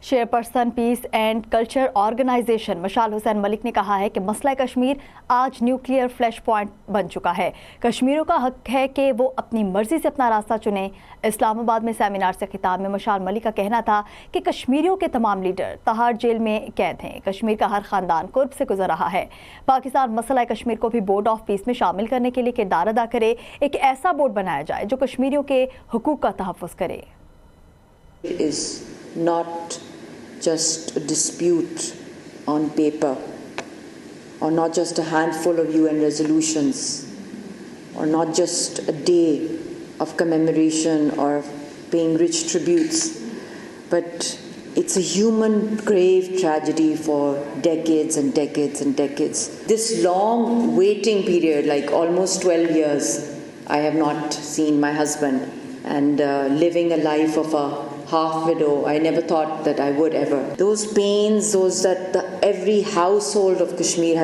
Chairperson peace and culture organisation Mishal Hussain Malik ने कहा है कि मसला कश्मीर आज न्यूक्लियर फ्लैश पॉइंट बन चुका है। कश्मीरियों का हक है कि वो अपनी मर्जी से अपना रास्ता चुनें। इस्लामाबाद में सेमिनार से खिताब में मिशाल मलिक का कहना था कि कश्मीरियों के तमाम लीडर तिहाड़ जेल में कैद हैं। कश्मीर का हर खानदान कुर्ब से गुजर रहा है। पाकिस्तान मसला कश्मीर को भी बोर्ड ऑफ पीस में शामिल करने के लिए किरदार अदा करे। एक ऐसा बोर्ड बनाया जाए जो कश्मीरियों के हुकूक का तहफ़्फ़ुज़ करे। Not just a dispute on paper, or not just a handful of UN resolutions, or not just a day of commemoration or paying rich tributes, but it's a human grave tragedy for decades and decades and decades. This long waiting period, like almost 12 years, I have not seen my husband, and living a life of a half widow, I never thought that I would ever. Those pains, every household of Kashmir has